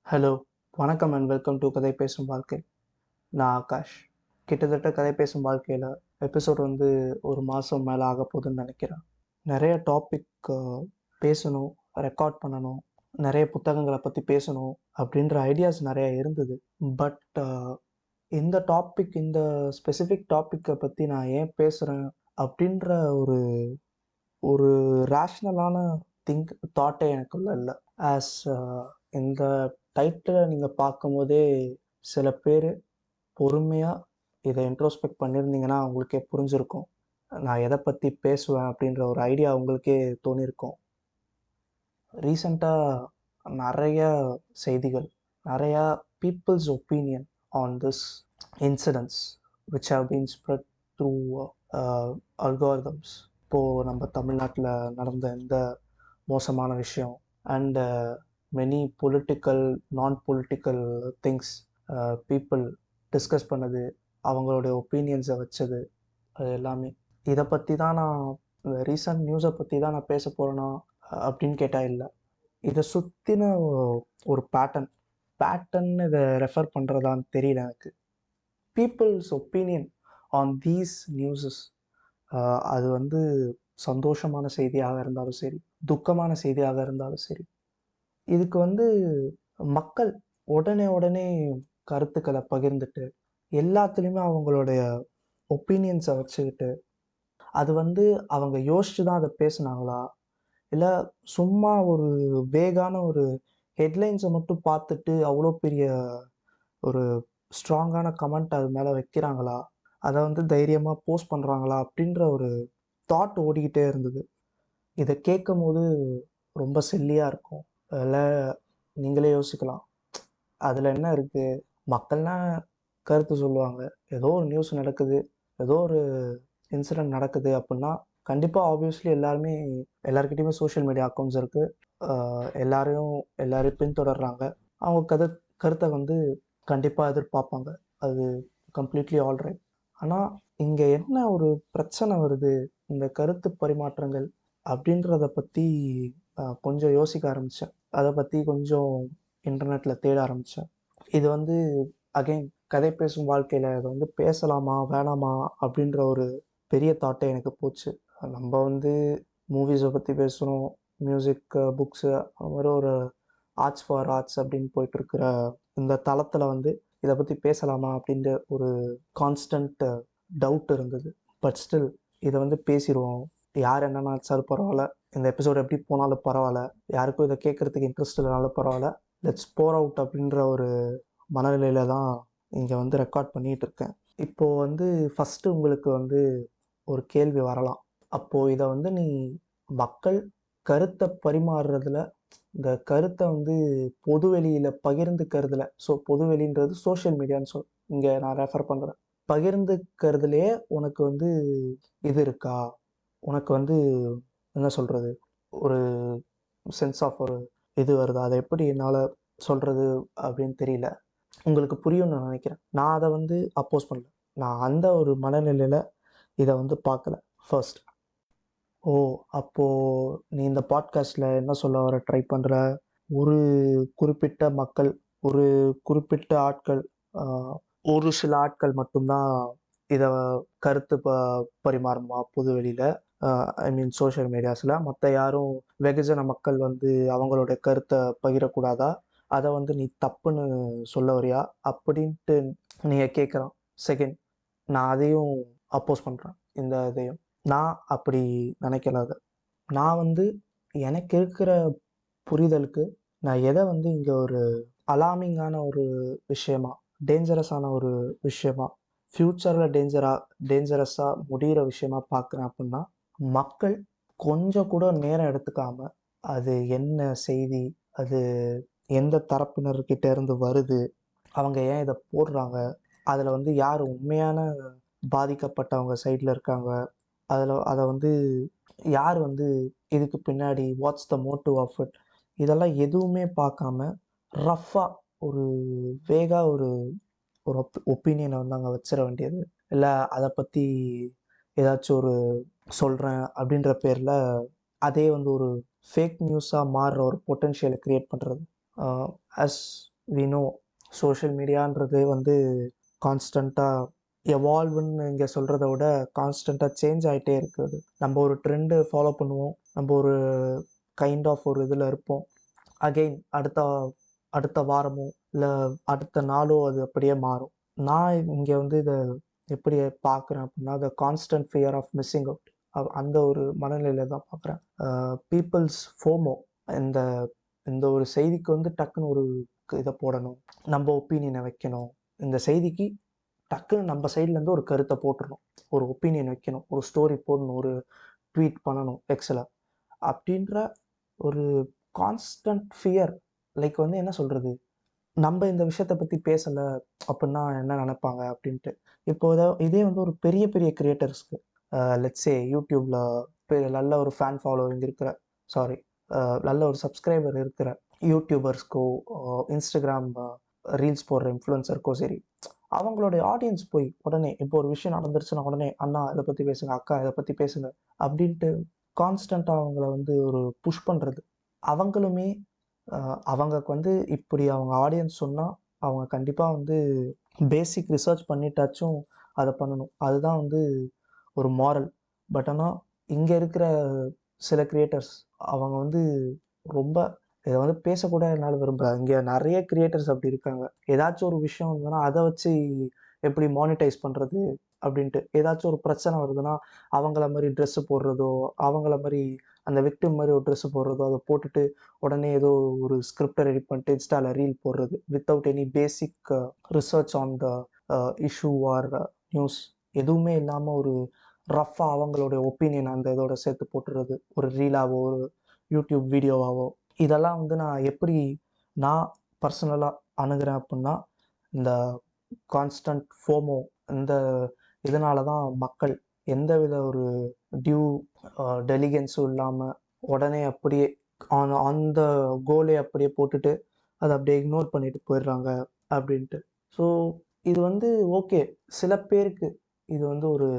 Hello, வணக்கம் and welcome to கதை பேசும் வாழ்க்கை. நான் ஆகாஷ். கிட்டத்தட்ட கதை பேசும் வாழ்க்கையில் எபிசோட் ஒரு மாதம் மேலே ஆக போகுதுன்னு நினைக்கிறேன். நிறைய டாபிக் பேசணும், ரெக்கார்ட் பண்ணணும், நிறைய புத்தகங்களை பற்றி பேசணும் அப்படின்ற ஐடியாஸ் நிறைய இருந்தது. பட் இந்த ஸ்பெசிஃபிக் டாப்பிக்கை பற்றி நான் ஏன் பேசுகிறேன் அப்படின்ற ஒரு ஒரு ரேஷ்னலான தாட்டே எனக்குள்ள இல்லை. ஆஸ் இந்த டைட்டிலை நீங்கள் பார்க்கும்போதே சில பேர் பொறுமையாக இதை இன்ட்ரோஸ்பெக்ட் பண்ணியிருந்தீங்கன்னா உங்களுக்கே புரிஞ்சிருக்கும் நான் எதை பற்றி பேசுவேன் அப்படின்ற ஒரு ஐடியா உங்களுக்கே தோணியிருக்கும். ரீசண்டாக நிறைய செய்திகள், நிறையா peoples opinion on this incidents which have been spread through algorithms. இப்போது நம்ம தமிழ்நாட்டில் நடந்த இந்த மோசமான விஷயம் and many political non political things people discuss பண்ணது, அவங்களுடைய ஒப்பீனியன்ஸை வச்சது, அது எல்லாமே இதை பற்றி தான் நான் இந்த ரீசன்ட் நியூஸை பற்றி தான் நான் பேச போகிறேன்னா அப்படின்னு கேட்டால் இல்லை. இதை சுற்றின ஒரு பேட்டர்ன் இதை ரெஃபர் பண்ணுறதான்னு தெரியல எனக்கு. Peoples opinion on these newses, அது சந்தோஷமான செய்தியாக இருந்தாலும் சரி, துக்கமான செய்தியாக இருந்தாலும் சரி, இதுக்கு மக்கள் உடனே கருத்துக்களை பகிர்ந்துட்டு எல்லாத்துலேயுமே அவங்களுடைய ஒப்பீனியன்ஸை வச்சுக்கிட்டு அது அவங்க யோசிச்சு தான் அதை பேசுனாங்களா, இல்லை சும்மா ஒரு வேகான ஒரு ஹெட்லைன்ஸை மட்டும் பார்த்துட்டு அவ்வளோ பெரிய ஒரு ஸ்ட்ராங்கான கமெண்ட் அது மேலே வைக்கிறாங்களா, அதை தைரியமாக போஸ்ட் பண்ணுறாங்களா அப்படின்ற ஒரு தாட் ஓடிக்கிட்டே இருந்தது. இதை கேட்கும் போது ரொம்ப சில்லியாக இருக்கும். அதில் நீங்களே யோசிக்கலாம், அதில் என்ன இருக்குது, மக்கள்லாம் கருத்து சொல்லுவாங்க. ஏதோ ஒரு நியூஸ் நடக்குது, ஏதோ ஒரு இன்சிடெண்ட் நடக்குது அப்படின்னா கண்டிப்பாக ஆப்வியஸ்லி எல்லாருக்கிட்டையுமே சோஷியல் மீடியா அக்கௌண்ட்ஸ் இருக்குது, எல்லாரையும் பின்தொடர்றாங்க. அவங்க கருத்தை கண்டிப்பாக எதிர்பார்ப்பாங்க. அது கம்ப்ளீட்லி ஆல்ரைட். ஆனால் இங்கே என்ன ஒரு பிரச்சனை வருது, இந்த கருத்து பரிமாற்றங்கள் அப்படின்றத பற்றி கொஞ்சம் யோசிக்க ஆரம்பித்தேன். அதை பற்றி கொஞ்சம் இன்டர்நெட்டில் தேட ஆரம்பித்தேன். இது அகைன் கதை பேசும் வாழ்க்கையில் இதை பேசலாமா வேணாமா அப்படின்ற ஒரு பெரிய தாட்டே எனக்கு போச்சு. நம்ம மூவிஸை பற்றி பேசுகிறோம், மியூசிக், புக்ஸு, அது மாதிரி ஒரு ஆர்ட்ஸ் ஃபார் ஆர்ட்ஸ் அப்படின்னு போயிட்டுருக்கிற இந்த தளத்தில் இதை பற்றி பேசலாமா அப்படின்ற ஒரு கான்ஸ்டன்ட் டவுட் இருந்தது. பட் ஸ்டில் இதை பேசிடுவோம், யார் என்ன நினச்சாலும் பரவாயில்ல, இந்த எபிசோட் எப்படி போனாலும் பரவாயில்ல, யாருக்கும் இதை கேட்குறதுக்கு இன்ட்ரெஸ்ட் இல்லைனாலும் பரவாயில்ல, லெட்ஸ் போர் அவுட் அப்படின்ற ஒரு மனநிலையில தான் இங்கே ரெக்கார்ட் பண்ணிகிட்டு இருக்கேன். இப்போது ஃபஸ்ட்டு உங்களுக்கு ஒரு கேள்வி வரலாம். அப்போது இதை நீ மக்கள் கருத்தை பரிமாறுறதுல, இந்த கருத்தை பொதுவெளியில் பகிர்ந்துக்கிறதுல, ஸோ பொதுவெளின்றது சோஷியல் மீடியான்னு இங்கே நான் ரெஃபர் பண்ணுறேன், பகிர்ந்துக்கிறதுலையே உனக்கு இது இருக்கா, உனக்கு என்ன சொல்கிறது, ஒரு சென்ஸ் ஆஃப் ஒரு இது வருது, அதை எப்படி என்னால் சொல்கிறது அப்படின்னு தெரியல. உங்களுக்கு புரியும்னு நான் நினைக்கிறேன். நான் அதை அப்போஸ் பண்ணல, நான் அந்த ஒரு மனநிலையில் இதை பார்க்கல. ஃபர்ஸ்ட், அப்போது நீ இந்த பாட்காஸ்ட்டில் என்ன சொல்ல வர ட்ரை பண்ணுற, ஒரு குறிப்பிட்ட மக்கள், ஒரு குறிப்பிட்ட ஆட்கள், ஒரு சில ஆட்கள் மட்டும்தான் இதை கருத்து பரிமாறணுமா பொதுவெளியில், ஐ மீன் சோஷியல் மீடியாஸில், மற்ற யாரும் வெகுஜன மக்கள் அவங்களுடைய கருத்தை பகிரக்கூடாதா, அதை நீ தப்புன்னு சொல்ல வரியா அப்படின்ட்டு நீங்கள் கேட்குறான். செகண்ட், நான் அதையும் அப்போஸ் பண்ணுறேன். இதையும் நான் அப்படி நினைக்கல. அதை நான் எனக்கு இருக்கிற புரிதலுக்கு நான் எதை இங்கே ஒரு அலார்மிங்கான ஒரு விஷயமா, டேஞ்சரஸான ஒரு விஷயமா, ஃப்யூச்சரில் டேஞ்சரஸாக முடிகிற விஷயமா பார்க்குறேன் அப்படின்னா, மக்கள் கொஞ்சம் கூட நேரம் எடுத்துக்காமல் அது என்ன செய்தி, அது எந்த தரப்பினர்கிட்ட இருந்து வருது, அவங்க ஏன் இதை போடுறாங்க, அதில் யார் உண்மையான பாதிக்கப்பட்டவங்க சைடில் இருக்காங்க, அதை யார் இதுக்கு பின்னாடி, what's the motive of it, இதெல்லாம் எதுவுமே பார்க்காம ரஃப்பாக ஒரு வேகாக ஒரு ஒப்பீனியனை அங்கே வச்சிட வேண்டியது, இல்லை அதை பற்றி ஏதாச்சும் ஒரு சொல்கிறேன் அப்படின்ற பேரில் அதே ஒரு ஃபேக் நியூஸாக மாறுற ஒரு பொட்டென்ஷியலை க்ரியேட் பண்ணுறது. அஸ் வி நோ சோஷியல் மீடியான்றது வந்து கான்ஸ்டண்ட்டாக எவால்வ்னு இங்கே சொல்கிறத விட கான்ஸ்டண்ட்டாக சேஞ்ச் ஆகிட்டே இருக்குது. நம்ம ஒரு ட்ரெண்டு ஃபாலோ பண்ணுவோம், நம்ம ஒரு கைண்ட் ஆஃப் ஒரு இதில் இருப்போம். அகெயின் அடுத்த வாரமோ இல்லை அடுத்த நாளோ அது அப்படியே மாறும். நான் இங்கே வந்து இதை எப்படி பார்க்குறேன் அப்படின்னா, the constant fear of missing out, அந்த ஒரு மனநிலையில தான் பார்க்குறேன். பீப்புள்ஸ் ஃபோமோ, இந்த இந்த ஒரு செய்திக்கு வந்து டக்குன்னு ஒரு இதை போடணும், நம்ம ஒப்பீனியனை வைக்கணும், இந்த செய்திக்கு டக்குன்னு நம்ம சைட்லேருந்து ஒரு கருத்தை போட்டுடணும், ஒரு ஒப்பீனியன் வைக்கணும், ஒரு ஸ்டோரி போடணும், ஒரு ட்வீட் பண்ணணும் எக்ஸில் அப்படின்ற ஒரு கான்ஸ்டன்ட் ஃபியர். லைக் வந்து என்ன சொல்கிறது, நம்ம இந்த விஷயத்தை பற்றி பேசலை அப்படின்னா என்ன நினைப்பாங்க அப்படின்ட்டு. இப்போ இதே வந்து ஒரு பெரிய பெரிய கிரியேட்டர்ஸ்க்கு, லெட்ஸே யூடியூப்பில் நல்ல ஒரு ஃபேன் ஃபாலோவிங் இருக்கிற, சாரி நல்ல ஒரு சப்ஸ்கிரைபர் இருக்கிற யூடியூபர்ஸ்க்கோ இன்ஸ்டாகிராம் ரீல்ஸ் போடுற இன்ஃப்ளூயன்சருக்கோ சரி, அவங்களுடைய ஆடியன்ஸ் போய் உடனே இப்போ ஒரு விஷயம் நடந்துருச்சுன்னா உடனே அண்ணா இதை பற்றி பேசுங்க, அக்கா இதை பற்றி பேசுங்க அப்படின்ட்டு கான்ஸ்டண்ட்டாக அவங்கள வந்து ஒரு புஷ் பண்ணுறது. அவங்களுமே அவங்களுக்கு வந்து இப்படி அவங்க ஆடியன்ஸ் சொன்னால் அவங்க கண்டிப்பாக வந்து பேசிக் ரிசர்ச் பண்ணிட்டாச்சும் அதை பண்ணணும். அதுதான் வந்து ஒரு மாரல். பட் ஆனால் இங்கே இருக்கிற சில கிரியேட்டர்ஸ் அவங்க வந்து ரொம்ப இதை வந்து பேசக்கூட என்னால் விரும்புகிறேன். இங்கே நிறைய கிரியேட்டர்ஸ் அப்படி இருக்காங்க. ஏதாச்சும் ஒரு விஷயம் இருந்ததுன்னா அதை வச்சு எப்படி மானிட்டைஸ் பண்ணுறது அப்படின்ட்டு, ஏதாச்சும் ஒரு பிரச்சனை வருதுன்னா அவங்கள மாதிரி ட்ரெஸ்ஸு போடுறதோ, அவங்கள மாதிரி அந்த விக்டிம் மாதிரி ஒரு ட்ரெஸ்ஸு போடுறதோ, அதை போட்டுட்டு உடனே ஏதோ ஒரு ஸ்கிரிப்டை ரெடி பண்ணிட்டு இன்ஸ்டாவில் ரீல் போடுறது without any basic research on the issue R news எதுவுமே இல்லாமல் ஒரு ரஃப்பாக அவங்களுடைய ஒப்பீனியன் அந்த இதோட சேர்த்து போட்டுறது, ஒரு ரீலாவோ ஒரு யூடியூப் வீடியோவாவோ. இதெல்லாம் வந்து நான் பர்சனலாக அணுகிறேன் அப்படின்னா, இந்த கான்ஸ்டன்ட் ஃபோமோ, இந்த இதனால தான் மக்கள் எந்தவித ஒரு டியூ டெலிகன்ஸும் இல்லாமல் உடனே அப்படியே அந்த கோலை அப்படியே போட்டுட்டு அதை அப்படியே இக்னோர் பண்ணிட்டு போயிடுறாங்க அப்படின்ட்டு. ஸோ இது வந்து ஓகே, சில பேருக்கு இது வந்து ஒரு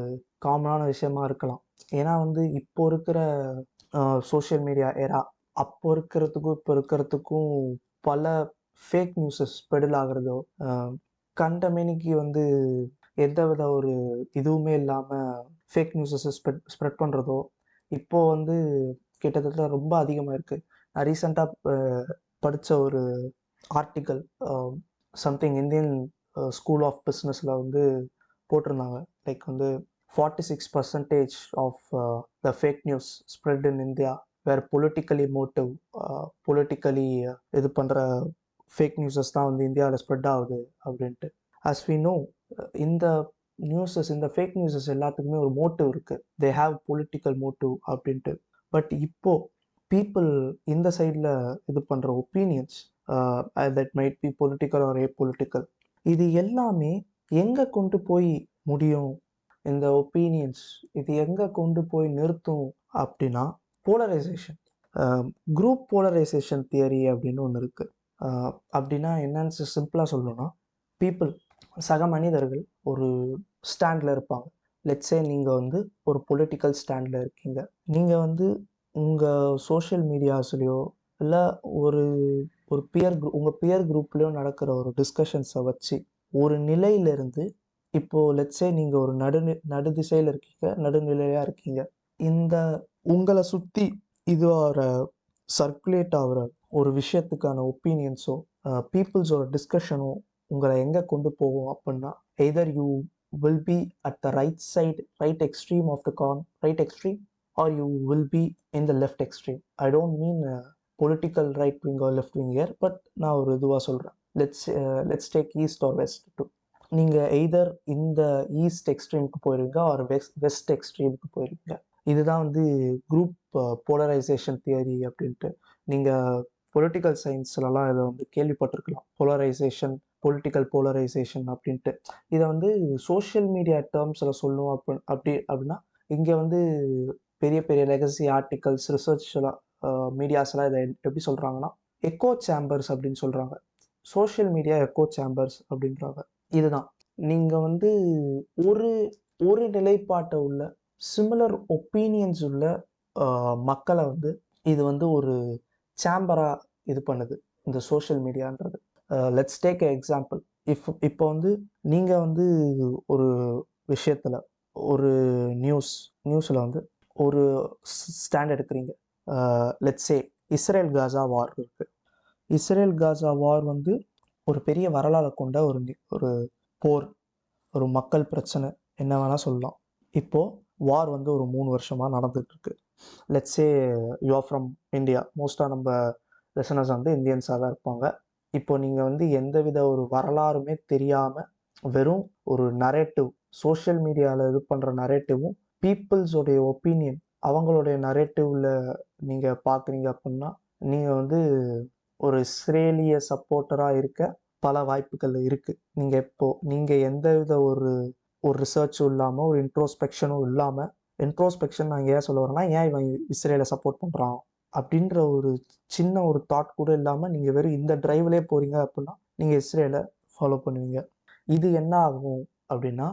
காமனான விஷயமா இருக்கலாம். ஏன்னா வந்து இப்போ இருக்கிற சோஷியல் மீடியா ஏரா, அப்போ இருக்கிறதுக்கும் இப்போ இருக்கிறதுக்கும் பல ஃபேக் நியூஸஸ் ஸ்ப்ரெடில் ஆகிறதோ, கண்டமேனிக்கு வந்து எந்தவித ஒரு இதுவுமே இல்லாமல் ஃபேக் நியூஸஸை ஸ்ப்ரெட் பண்ணுறதோ இப்போது வந்து கிட்டத்தட்ட ரொம்ப அதிகமாக இருக்குது. நான் ரீசெண்டாக படித்த ஒரு article, something Indian school of பிஸ்னஸில் வந்து போட்டிருந்தாங்க. லைக் வந்து 46% of the fake news spread in India where politically motive, politically இது பண்ணுற ஃபேக் நியூஸஸ் தான் வந்து இந்தியாவில் ஸ்ப்ரெட் ஆகுது அப்படின்ட்டு. ஆஸ் வி நோ, இந்த இந்த ஃபேக் நியூஸஸ் எல்லாத்துக்குமே ஒரு மோட்டிவ் இருக்குது, தே ஹாவ் பொலிட்டிக்கல் மோட்டிவ் அப்படின்ட்டு. பட் இப்போது பீப்புள் இந்த சைடில் இது பண்ணுற opinions that might be political or apolitical, இது எல்லாமே எங்கே கொண்டு போய் முடியும், இந்த ஒப்பீனியன்ஸ் இது எங்கே கொண்டு போய் நிறுத்தும் அப்படின்னா, போலரைசேஷன், குரூப் போலரைசேஷன் தியரி அப்படின்னு ஒன்று இருக்குது. அப்படின்னா என்னன்னு சிம்பிளாக சொல்லணும்னா, பீப்புள் சக மனிதர்கள் ஒரு ஸ்டாண்டில் இருப்பாங்க. லெட்ஸே நீங்கள் வந்து ஒரு பொலிட்டிக்கல் ஸ்டாண்டில் இருக்கீங்க. நீங்கள் வந்து உங்கள் சோஷியல் மீடியாஸ்லேயோ இல்லை ஒரு ஒரு உங்கள் பியர் குரூப்லேயோ நடக்கிற ஒரு டிஸ்கஷன்ஸை வச்சு ஒரு நிலையிலிருந்து, இப்போது லெட்ஸே நீங்கள் ஒரு நடுதிசையில் இருக்கீங்க, நடுநிலையாக இருக்கீங்க, இந்த உங்களை சுற்றி இது ஆகிற சர்க்குலேட் ஆகிற ஒரு விஷயத்துக்கான ஒப்பீனியன்ஸோ பீப்புள்ஸோட டிஸ்கஷனோ உங்களை எங்கே கொண்டு போகும் அப்படின்னா, either you will be at the right extreme of the right extreme, or you will be in the left extreme. I don't mean political right wing or left wing here, but நான் ஒரு இதுவாக சொல்கிறேன். let's take east or west too. நீங்கள் either இந்த east எக்ஸ்ட்ரீமுக்கு போயிருங்க R west எக்ஸ்ட்ரீமுக்கு போயிருங்க. இதுதான் வந்து குரூப் போலரைசேஷன் தியரி அப்படின்ட்டு. நீங்கள் பொலிட்டிக்கல் சயின்ஸ்லலாம் இதை வந்து கேள்விப்பட்டிருக்கலாம், பொலிட்டிக்கல் போலரைசேஷன் அப்படின்ட்டு. இதை வந்து சோஷியல் மீடியா டேர்ம்ஸில் சொல்லணும் அப்படின்னா, இங்கே வந்து பெரிய பெரிய லெகசி ஆர்டிகல்ஸ் ரிசர்ச்லாம் மீடியாஸ்லாம் இதை எப்படி சொல்கிறாங்கன்னா, எக்கோ சேம்பர்ஸ் அப்படின்னு சொல்கிறாங்க. சோஷியல் மீடியா எக்கோ சேம்பர்ஸ் அப்படின்றாங்க. இதுதான் நீங்கள் வந்து ஒரு நிலைப்பாட்டை உள்ள சிமிலர் ஒப்பீனியன்ஸ் உள்ள மக்களை வந்து இது வந்து ஒரு சேம்பராக இது பண்ணுது இந்த சோஷியல் மீடியான்றது. Let's take a example. இப்போ வந்து நீங்கள் வந்து ஒரு விஷயத்தில் ஒரு நியூஸில் வந்து ஒரு ஸ்டாண்ட் எடுக்கிறீங்க. லெட்ஸ் சே இஸ்ரேல் காசா வார் இருக்குது. இஸ்ரேல் காசா வார் வந்து ஒரு பெரிய வரலாறு கொண்ட ஒரு போர், ஒரு மக்கள் பிரச்சனை, என்ன வேணால் சொல்லலாம். இப்போது வார் வந்து ஒரு 3 வருஷமாக நடந்துகிட்ருக்கு. Let's say you are from India. மோஸ்ட்டாக நம்ம லிசனர்ஸ் வந்து இந்தியன்ஸாக தான் இருப்பாங்க. இப்போ நீங்கள் வந்து எந்தவித ஒரு வரலாறுமே தெரியாமல் வெறும் ஒரு நரேட்டிவ், சோஷியல் மீடியாவில் இது பண்ணுற நரேட்டிவும் பீப்புள்ஸோடைய ஒப்பீனியன், அவங்களுடைய நரேட்டிவில் நீங்கள் பார்க்குறீங்க அப்படின்னா நீங்கள் வந்து ஒரு இஸ்ரேலிய சப்போர்ட்டராக இருக்க பல வாய்ப்புகள் இருக்குது. நீங்கள் எந்தவித ஒரு ரிசர்ச்சும் இல்லாமல், ஒரு இன்ட்ரோஸ்பெக்ஷனும் இல்லாமல், இன்ட்ரோஸ்பெக்ஷன் நான் ஏன் சொல்ல வரேன்னா, ஏன் இவன் இஸ்ரேலை சப்போர்ட் பண்ணுறான் அப்படின்ற ஒரு சின்ன ஒரு தாட் கூட இல்லாமல் நீங்கள் வெறும் இந்த டிரைவ்லேயே போகிறீங்க அப்படின்னா நீங்கள் இஸ்ரேலை ஃபாலோ பண்ணுவீங்க. இது என்ன ஆகும் அப்படின்னா,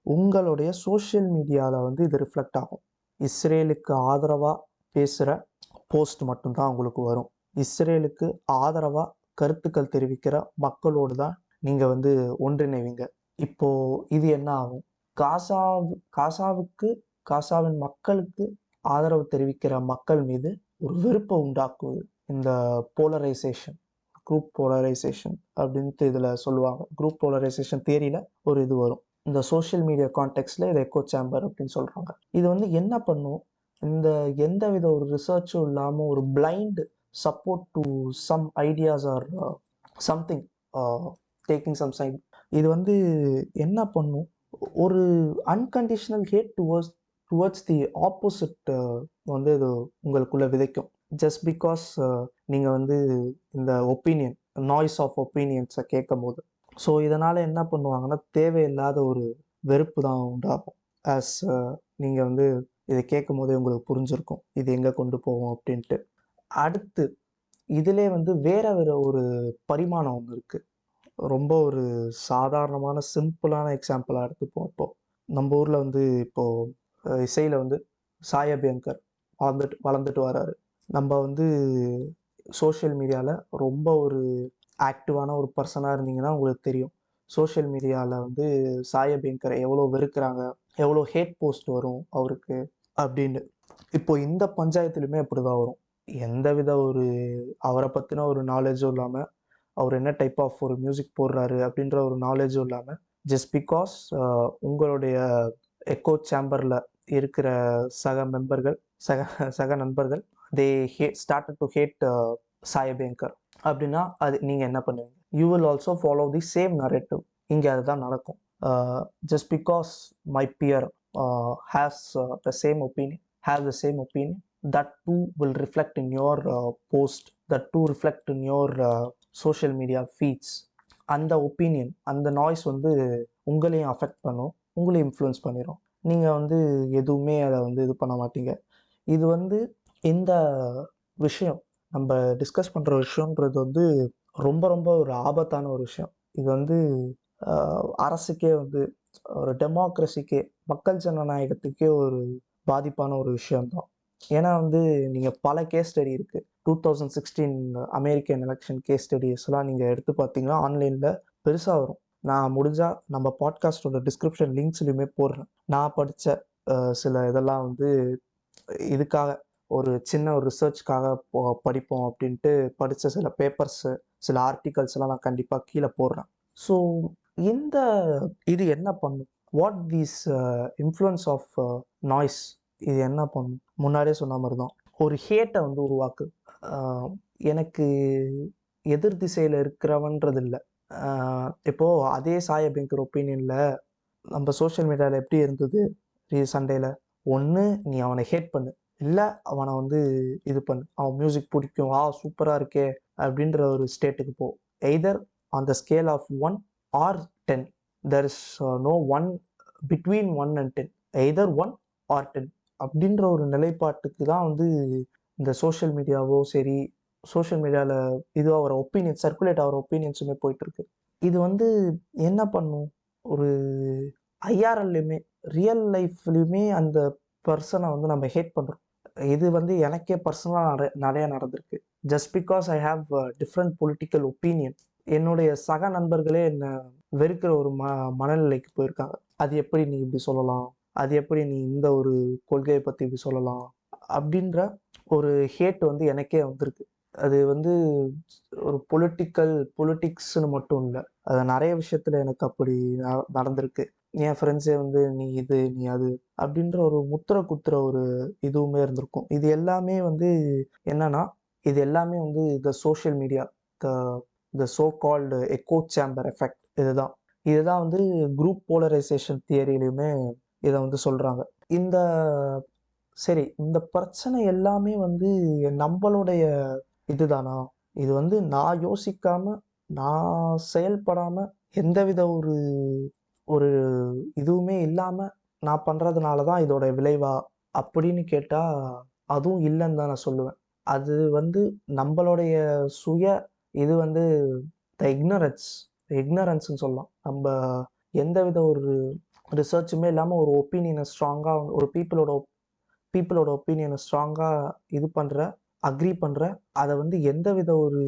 உங்களுடைய சோஷியல் மீடியாவில் வந்து இது ரிஃப்ளெக்ட் ஆகும். இஸ்ரேலுக்கு ஆதரவாக பேசுகிற போஸ்ட் மட்டும்தான் உங்களுக்கு வரும். இஸ்ரேலுக்கு ஆதரவாக கருத்துக்கள் தெரிவிக்கிற மக்களோடு தான் நீங்கள் வந்து ஒன்றிணைவீங்க. இப்போது இது என்ன ஆகும்? காசாவின் மக்களுக்கு ஆதரவு தெரிவிக்கிற மக்கள் மீது ஒரு வெறுப்பை உண்டாக்குவது இந்த போலரைசேஷன், குரூப் போலரைசேஷன் அப்படின்ட்டு இதில் சொல்லுவாங்க. குரூப் போலரைசேஷன் தியரியில் ஒரு இது வரும். இந்த சோஷியல் மீடியா கான்டெக்ட்ல இதை எக்கோ சேம்பர் அப்படின்னு சொல்கிறாங்க. இது வந்து என்ன பண்ணும்? இந்த எந்தவித ஒரு ரிசர்ச்சும் இல்லாமல் ஒரு blind support to some ideas or something, taking some side. இது வந்து என்ன பண்ணும்? ஒரு unconditional hate towards the opposite வந்து இது உங்களுக்குள்ள விதைக்கும். ஜஸ்ட் பிகாஸ் நீங்கள் வந்து இந்த ஒப்பீனியன், நாய்ஸ் ஆஃப் ஒப்பீனியன்ஸை கேட்கும் போது. ஸோ இதனால் என்ன பண்ணுவாங்கன்னா, தேவையில்லாத ஒரு வெறுப்பு தான் உண்டாகும். ஆஸ் நீங்கள் வந்து இதை கேட்கும் போதே உங்களுக்கு புரிஞ்சிருக்கும் இது எங்கே கொண்டு போவோம் அப்படின்ட்டு. அடுத்து இதிலே வந்து வேற ஒரு பரிமாணம் ஒன்று இருக்குது. ரொம்ப ஒரு சாதாரணமான சிம்பிளான எக்ஸாம்பிளாக எடுத்துப்போம். இப்போது நம்ம ஊரில் வந்து இப்போது இசையில் வந்து சாய் அபியங்கர் வளர்ந்துட்டு வராரு. நம்ம வந்து சோஷியல் மீடியாவில் ரொம்ப ஒரு ஆக்டிவான ஒரு பர்சனாக இருந்தீங்கன்னா உங்களுக்கு தெரியும். சோஷியல் மீடியாவில் வந்து சாய் அபியங்கரை எவ்வளோ வெறுக்கிறாங்க, எவ்வளோ ஹேட் போஸ்ட் வரும் அவருக்கு அப்படின்னு. இப்போ இந்த பஞ்சாயத்துலையுமே அப்படி தான் வரும். எந்தவித ஒரு அவரை பற்றின ஒரு நாலேஜும் இல்லாமல், அவர் என்ன டைப் ஆஃப் ஒரு மியூசிக் போடுறாரு அப்படின்ற ஒரு நாலேஜும் இல்லாமல், ஜஸ்ட் பிகாஸ் உங்களுடைய எக்கோ சேம்பரில் இருக்கிற சக நண்பர்கள் started to hate Sai Abhyankar அப்படின்னா அது நீங்கள் என்ன பண்ணுவீங்க? You will also follow the same narrative. இங்கே அதுதான் நடக்கும். Just because my peer has the same opinion, that too will reflect in your post, that too reflect in your social media feeds. அந்த opinion, அந்த noise வந்து உங்களையும் affect பண்ணும், உங்களையும் influence பண்ணிடும். நீங்கள் வந்து எதுவுமே அதை வந்து இது பண்ண மாட்டீங்க. இது வந்து இந்த விஷயம் நம்ம டிஸ்கஸ் பண்ணுற விஷயன்றது வந்து ரொம்ப ரொம்ப ஒரு ஆபத்தான ஒரு விஷயம். இது வந்து அரசுக்கே வந்து ஒரு டெமோக்ரஸிக்கே, மக்கள் ஜனநாயகத்துக்கே ஒரு பாதிப்பான ஒரு விஷயம்தான். ஏன்னா வந்து நீங்கள் பல கேஸ் ஸ்டடி இருக்குது. 2016 அமெரிக்கன் எலெக்ஷன் கேஸ் ஸ்டடிஸ்லாம் நீங்கள் எடுத்து பார்த்தீங்கன்னா ஆன்லைனில் பெருசாக வரும். நான் முடிஞ்சால் நம்ம பாட்காஸ்டோட டிஸ்கிரிப்ஷன் லிங்க்ஸ்லையுமே போடுறேன். நான் படித்த சில இதெல்லாம் வந்து இதுக்காக ஒரு சின்ன ஒரு ரிசர்ச்காக படிப்போம் அப்படின்ட்டு படித்த சில பேப்பர்ஸு, சில ஆர்டிகல்ஸ்லாம் நான் கண்டிப்பாக கீழே போடுறேன். ஸோ இது என்ன பண்ணும்? What these influence of noise இது என்ன பண்ணும்? முன்னாடியே சொன்ன மாதிரி தான் ஒரு ஹேட்டை வந்து உருவாக்கு. எனக்கு எதிர் திசையில் இருக்கிறவன்றது இல்லை. இப்போது அதே சாய் அபியங்கர் ஒப்பீனியனில் நம்ம சோஷியல் மீடியாவில் எப்படி இருந்தது சண்டேல? ஒன்று நீ அவனை ஹேட் பண்ணு, இல்லை அவனை வந்து இது பண்ணு, அவன் மியூசிக் பிடிக்கும், சூப்பராக இருக்கே அப்படின்ற ஒரு ஸ்டேட்டுக்கு போ. Either on the scale of 1 or 10. There is no one between 1 and 10. Either 1 or 10 அப்படின்ற ஒரு நிலைப்பாட்டுக்கு தான் வந்து இந்த சோஷியல் மீடியாவோ சரி, சோஷியல் மீடியாவில் இதுவாக ஒரு ஒப்பீனியன் சர்க்குலேட் ஆகிற ஒப்பீனியன்ஸுமே போயிட்டுருக்கு. இது வந்து என்ன பண்ணும்? ஒரு ஐஆர்எல்லையுமே ரியல் லைஃப்லையுமே அந்த பர்சனை வந்து நம்ம ஹேட் பண்ணுறோம். இது வந்து எனக்கே பர்சனலாக நிறைய நடந்திருக்கு. Just because I have different political opinion, என்னுடைய சக நண்பர்களே என்ன வெறுக்கிற ஒரு மனநிலைக்கு போயிருக்காங்க. அது எப்படி நீ இப்படி சொல்லலாம்? அது எப்படி நீ இந்த ஒரு கொள்கையை பத்தி இப்படி சொல்லலாம்? அப்படின்ற ஒரு ஹேட் வந்து எனக்கே வந்திருக்கு. அது வந்து ஒரு பொலிட்டிக்ஸ்ன்னு மட்டும் இல்ல. அது நெறைய விஷயத்துல எனக்கு அப்படி நடந்திருக்கு. என் ஃப்ரெண்ட்ஸே வந்து நீ இது, நீ அது அப்படின்ற ஒரு முத்திர குத்துற ஒரு இதுவுமே இருந்திருக்கும். இது எல்லாமே வந்து என்னன்னா, இது எல்லாமே வந்து the social media, the the so called echo chamber effect இதுதான். இதுதான் வந்து குரூப் போலரைசேஷன் தியரியிலயுமே இத வந்து சொல்றாங்க. இந்த சரி, இந்த பிரச்சனை எல்லாமே வந்து நம்பளுடைய இதுதானா? இது வந்து நான் யோசிக்காம, நான் செயல்படாம, எந்தவித ஒரு ஒரு இதுவுமே இல்லாம நான் பண்றதுனால தான் இதோட விளைவா? அப்படின்னு கேட்டா, அதுவும் இல்லன்னு தான் நான் சொல்லுவேன். அது வந்து நம்பளுடைய சுய இது வந்து த இக்னரன்ஸ்ன்னு சொல்லலாம். நம்ப எந்தவித ஒரு ரிசர்ச்சுமே இல்லாம ஒரு ஒப்பீனியன ஸ்ட்ராங்கா ஒரு பீப்பிளோட ஒப்பீனியனை ஸ்ட்ராங்கா இது பண்ற, அக்ரி பண்ற, அத வந்து எந்தவித ஒரு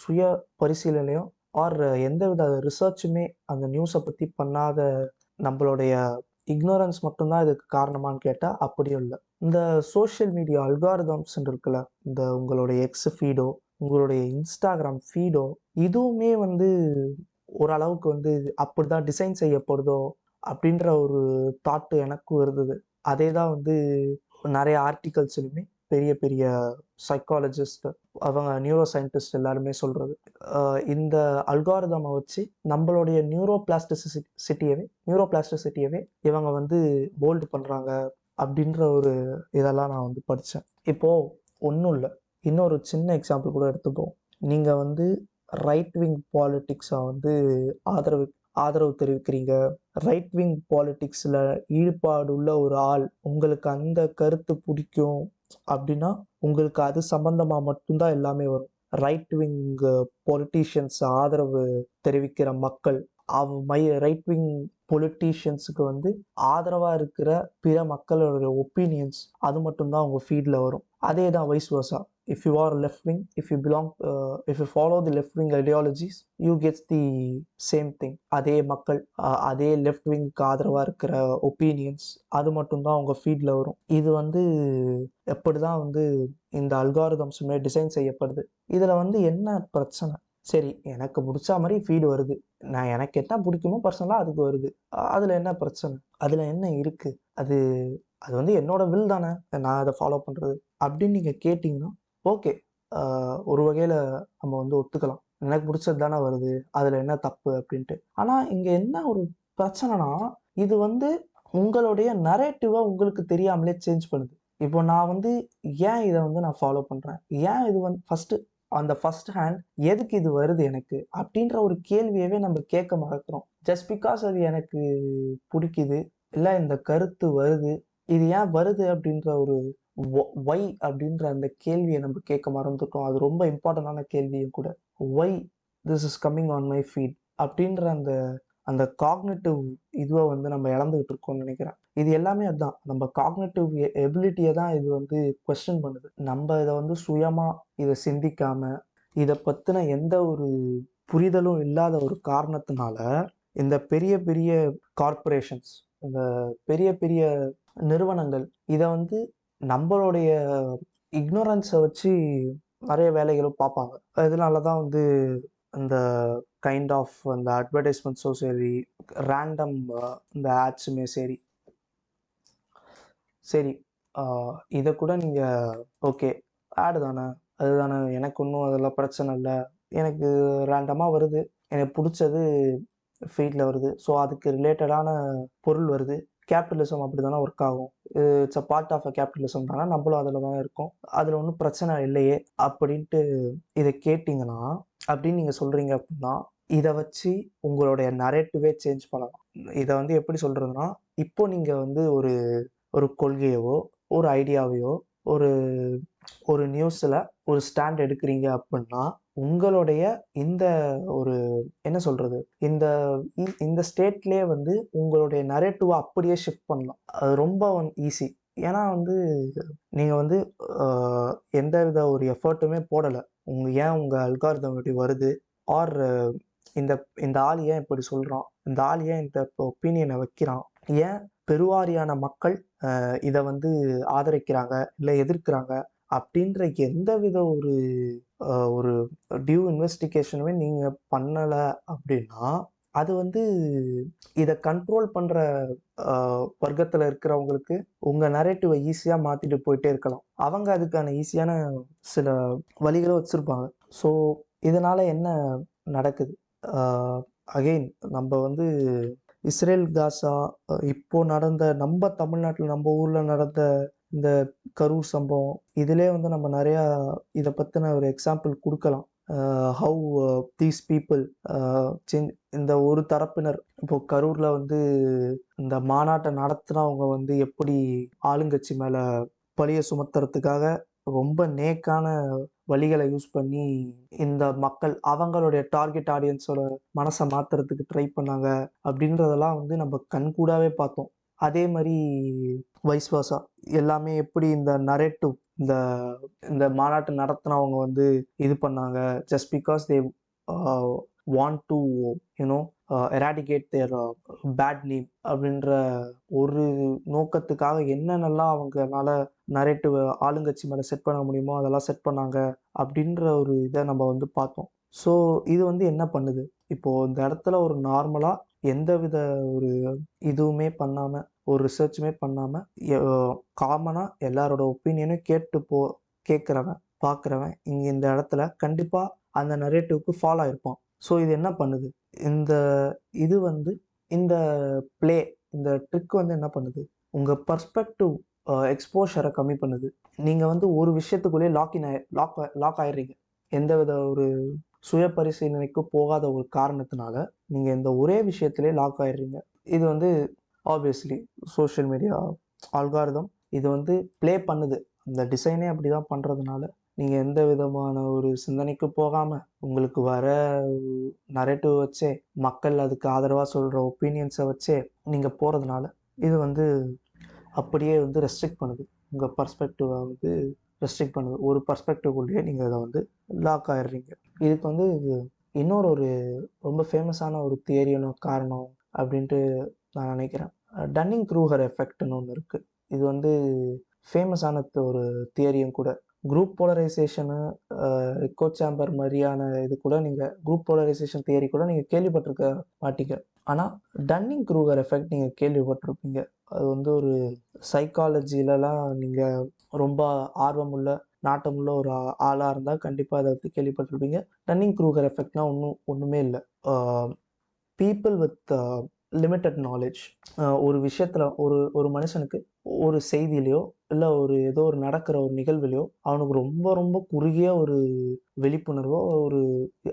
சுய பரிசீலனையோ ஆர் எந்தவித ரிசர்ச்சுமே அந்த நியூஸ பத்தி பண்ணாத நம்பளுடைய இக்னோரன்ஸ் மட்டும் தான் இதுக்கு காரணமான்னு கேட்டா, அப்படியும் இல்ல. இந்த சோஷியல் மீடியா அல்காரிதம்ஸ்ன்னு இருக்குல்ல, இந்த உங்களுடைய எக்ஸ் ஃபீடோ, உங்களுடைய இன்ஸ்டாகிராம் ஃபீடோ, இதுவுமே வந்து ஓரளவுக்கு வந்து அப்படிதான் டிசைன் செய்யப்படுதோ அப்படின்ற ஒரு தாட் எனக்கும் இருந்தது. அதே தான் வந்து நெறைய ஆர்டிகல்ஸ்லயுமே பெரிய பெரிய சைக்காலஜிஸ்ட், அவங்க நியூரோ சயின்டிஸ்ட் எல்லாருமே சொல்றது. இந்த அல்காரிதம வச்சு நம்மளுடைய நியூரோ பிளாஸ்டிசிட்டியவே இவங்க வந்து போல்ட் பண்றாங்க அப்படின்ற ஒரு இதெல்லாம் நான் வந்து படிச்சேன். இப்போ ஒண்ணும் இல்ல. இன்னொரு சின்ன எக்ஸாம்பிள் கூட எடுத்துப்போம். நீங்க வந்து ரைட் விங் பாலிடிக்ஸ வந்து ஆதரவு ஆதரவு தெரிவிக்கிறீங்க. ரைட் விங் பாலிடிக்ஸ்ல ஈடுபாடுள்ள ஒரு ஆள், உங்களுக்கு அந்த கருத்து பிடிக்கும் அப்படின்னா, உங்களுக்கு அது சம்பந்தமா மட்டும்தான் எல்லாமே வரும். ரைட் விங் பொலிட்டீஷியன்ஸ் ஆதரவு தெரிவிக்கிற மக்கள், ரைட் விங் பொலிட்டீஷியன்ஸுக்கு வந்து ஆதரவா இருக்கிற பிற மக்களோட ஒப்பீனியன்ஸ் அது மட்டும்தான் உங்க ஃபீட்ல வரும். அதே தான் vice versa. If you are left wing, if you follow the left wing ideologies, you get the same thing. அதே மக்கள், அதே லெஃப்ட் விங்க்கு ஆதரவா இருக்கிற ஒப்பீனியன்ஸ் அது மட்டும்தான் உங்க ஃபீட்ல வரும். இது வந்து எப்படிதான் வந்து இந்த அல்காரிதம்ஸுமே டிசைன் செய்யப்படுது. இதுல வந்து என்ன பிரச்சனை? சரி, எனக்கு பிடிச்ச மாதிரி ஃபீடு வருது. எனக்கு என்ன பிடிக்குமோ பர்சனலா அதுக்கு வருது. அதுல என்ன பிரச்சனை? அதுல என்ன இருக்கு? அது அது வந்து என்னோட வில் தானே, நான் அதை ஃபாலோ பண்றது அப்படின்னு நீங்க கேட்டீங்கன்னா ஓகே, ஒரு வகையில நம்ம வந்து ஒத்துக்கலாம். எனக்கு பிடிச்சது தானே வருது, அதுல என்ன தப்பு அப்படின்ட்டு. ஆனா இங்க என்ன ஒரு பிரச்சனைனா, இது வந்து உங்களுடைய நரேட்டிவ உங்களுக்கு தெரியாமலே சேஞ்ச் பண்ணுது. இப்போ நான் வந்து ஏன் இதை வந்து நான் ஃபாலோ பண்றேன், ஏன் இது வந்து ஃபர்ஸ்ட் ஹேண்ட் எதுக்கு இது வருது எனக்கு அப்படின்ற ஒரு கேள்வியவே நம்ம கேட்க மறக்கிறோம். ஜஸ்ட் பிகாஸ் அது எனக்கு பிடிக்குது, இல்ல இந்த கருத்து வருது, இது ஏன் வருது அப்படின்ற ஒரு ஒய் அப்படின்ற அந்த கேள்வியை நம்ம கேட்க மறந்துட்டோம். அது ரொம்ப இம்பார்ட்டண்டான கேள்வியும் கூட. Why this is coming on my feed அப்படின்ற அந்த அந்த காக்னேட்டிவ் இதுவை வந்து நம்ம இழந்துகிட்டு இருக்கோம்னு நினைக்கிறேன். இது எல்லாமே அதுதான், நம்ம காக்னேட்டிவ் எபிலிட்டியை தான் இது வந்து கொஸ்டின் பண்ணுது. நம்ம இதை வந்து சுயமா இதை சிந்திக்காம, இதை பத்தின எந்த ஒரு புரிதலும் இல்லாத ஒரு காரணத்தினால இந்த பெரிய பெரிய கார்ப்பரேஷன்ஸ், இந்த பெரிய பெரிய நிறுவனங்கள் இதை வந்து நம்மளுடைய இக்னோரன்ஸை வச்சு நிறைய வேலைகளும் பார்ப்பாங்க. இதனால தான் வந்து இந்த கைண்ட் ஆஃப் அந்த அட்வர்டைஸ்மெண்ட்ஸும் சரி, ரேண்டம் இந்த ஆட்ஸுமே சரி, சரி இதை கூட நீங்கள் ஓகே, ஆடு தானே, அதுதானே, எனக்கு ஒன்றும் அதெல்லாம் பிரச்சனை இல்லை, எனக்கு ரேண்டமாக வருது, எனக்கு பிடிச்சது ஃபீல்டில் வருது, ஸோ அதுக்கு ரிலேட்டடான பொருள் வருது, கேபிட்டலிசம் அப்படி தானே ஒர்க் ஆகும், it's a part of a capitalism தானே, நம்மளும் அதில் தானே இருக்கோம், அதில் ஒன்றும் பிரச்சனை இல்லையே அப்படின்ட்டு இதை கேட்டிங்கன்னா, அப்படின்னு நீங்கள் சொல்கிறீங்க அப்படின்னா, இதை வச்சு உங்களுடைய நரேட்டிவே சேஞ்ச் பண்ணலாம். இதை வந்து எப்படி சொல்கிறதுனா, இப்போ நீங்கள் வந்து ஒரு ஒரு கொள்கையவோ, ஒரு ஐடியாவையோ, ஒரு ஒரு நியூஸில் ஒரு ஸ்டாண்ட் எடுக்கிறீங்க அப்படின்னா, உங்களுடைய இந்த ஒரு என்ன சொல்கிறது, இந்த இந்த ஸ்டேட்லேயே வந்து உங்களுடைய நரேட்டிவை அப்படியே ஷிஃப்ட் பண்ணலாம். அது ரொம்ப ஈஸி. ஏன்னா வந்து நீங்கள் வந்து எந்த வித ஒரு எஃபர்ட்டுமே போடலை. ஏன் உங்கள் அல்காரிதம் இப்படி வருது, ஆர் இந்த இந்த ஆள் ஏன் இப்படி சொல்கிறான், இந்த ஆள் ஏன் இந்த ஒப்பீனியனை வைக்கிறான், ஏன் பெருவாரியான மக்கள் இதை வந்து ஆதரிக்கிறாங்க இல்லை எதிர்க்கிறாங்க அப்படின்ற எந்த வித ஒரு டியூ இன்வெஸ்டிகேஷனுமே நீங்கள் பண்ணலை அப்படின்னா அது வந்து இதை கண்ட்ரோல் பண்ணுற வர்க்கத்தில் இருக்கிறவங்களுக்கு உங்கள் நரேட்டிவை ஈஸியாக மாற்றிட்டு போயிட்டே இருக்கலாம். அவங்க அதுக்கான ஈஸியான சில வழிகளை வச்சுருப்பாங்க. ஸோ இதனால் என்ன நடக்குது, அகெயின் நம்ம வந்து இஸ்ரேல் காசா இப்போ நடந்த நம்ம தமிழ்நாட்டில் நம்ம ஊரில் நடந்த இந்த கரூர் சம்பவம் இதிலே வந்து நம்ம நிறையா இதை பற்றின ஒரு எக்ஸாம்பிள் கொடுக்கலாம். ஹவு தீஸ் பீப்புள் இந்த ஒரு தரப்பினர் இப்போ கரூரில் வந்து இந்த மாநாட்டை நடத்துனவங்க வந்து எப்படி ஆளுங்கட்சி மேலே பழியை சுமத்துறதுக்காக ரொம்ப நேக்கான வழிகளை யூஸ் பண்ணி இந்த மக்கள் அவங்களுடைய டார்கெட் ஆடியன்ஸோட மனசை மாத்துறதுக்கு ட்ரை பண்ணாங்க அப்படின்றதெல்லாம் வந்து நம்ம கண்கூடாவே பார்த்தோம். அதே மாதிரி வைஸ்வாசா எல்லாமே எப்படி இந்த நரேட்டிவ் இந்த இந்த மாநாட்டு நடத்தினவங்க வந்து இது பண்ணாங்க just because they want to you know eradicate their bad name அப்படின்ற ஒரு நோக்கத்துக்காக என்னென்னலாம் அவங்கனால நரேட்டிவ் ஆளுங்கட்சி மேலே செட் பண்ண முடியுமோ அதெல்லாம் செட் பண்ணாங்க அப்படின்ற ஒரு இதை நம்ம வந்து பார்த்தோம். ஸோ இது வந்து என்ன பண்ணுது, இப்போது இந்த இடத்துல ஒரு நார்மலாக எந்தவித ஒரு இதுவுமே பண்ணாமல் ஒரு ரிசர்ச்சுமே பண்ணாமல் காமனாக எல்லாரோட ஒப்பீனியனும் கேட்குறவன் பார்க்குறவன் இங்கே இந்த இடத்துல கண்டிப்பாக அந்த நரேட்டிவ்க்கு ஃபாலோ ஆகிருப்பான். ஸோ இது என்ன பண்ணுது, இது வந்து இந்த ப்ளே இந்த ட்ரிக் வந்து என்ன பண்ணுது, உங்கள் பர்ஸ்பெக்டிவ் எக்ஸ்போஷரை கம்மி பண்ணுது. நீங்கள் வந்து ஒரு விஷயத்துக்குள்ளேயே லாக் ஆயிடுறீங்க. எந்தவித ஒரு சுய பரிசீலனைக்கு போகாத ஒரு காரணத்தினால நீங்கள் இந்த ஒரே விஷயத்திலே லாக் ஆயிடுறீங்க. இது வந்து ஆப்வியஸ்லி சோஷியல் மீடியா அல்காரிதம் இது வந்து ப்ளே பண்ணுது. அந்த டிசைனே அப்படி தான் பண்ணுறதுனால நீங்கள் எந்த விதமான ஒரு சிந்தனைக்கு போகாமல் உங்களுக்கு வர நரேட்டிவ் வச்சே மக்கள் அதுக்கு ஆதரவாக சொல்கிற ஒப்பீனியன்ஸை வச்சே நீங்கள் போகிறதுனால இது வந்து அப்படியே வந்து ரெஸ்ட்ரிக்ட் பண்ணுது. உங்கள் பர்ஸ்பெக்டிவை வந்து ரெஸ்ட்ரிக்ட் பண்ணுது. ஒரு பர்ஸ்பெக்டிவ்குள்ளேயே நீங்கள் அதை வந்து லாக் ஆகிடுறீங்க. இதுக்கு வந்து இன்னொரு ரொம்ப ஃபேமஸான ஒரு தியரியான காரணம் அப்படின்ட்டு நான் நினைக்கிறேன். டன்னிங் க்ரூகர் எஃபெக்ட்னு ஒன்று இருக்குது. இது வந்து ஃபேமஸான ஒரு தியரியும் கூட. குரூப் போலரைசேஷனு எக்கோ சேம்பர் மாதிரியான இது கூட நீங்கள் குரூப் போலரைசேஷன் தியரி கூட நீங்கள் கேள்விப்பட்டிருக்க மாட்டீங்க. ஆனால் டன்னிங் க்ரூகர் எஃபெக்ட் நீங்கள் கேள்விப்பட்டிருப்பீங்க. அது வந்து ஒரு சைக்காலஜிலலாம் நீங்கள் ரொம்ப ஆர்வமுள்ள நாட்டமுள்ள ஒரு ஆளாக இருந்தால் கண்டிப்பாக அதை பற்றி கேள்விப்பட்டிருப்பீங்க. டன்னிங் க்ரூகர் எஃபெக்ட்னா ஒன்றுமே இல்லை. பீப்புள் வித் லிமிட்டட் நாலேஜ் ஒரு விஷயத்தில் ஒரு மனுஷனுக்கு ஒரு செய்தியிலையோ இல்லை ஏதோ ஒரு நடக்கிற ஒரு நிகழ்வுலையோ அவனுக்கு ரொம்ப ரொம்ப குறுகிய ஒரு விழிப்புணர்வோ ஒரு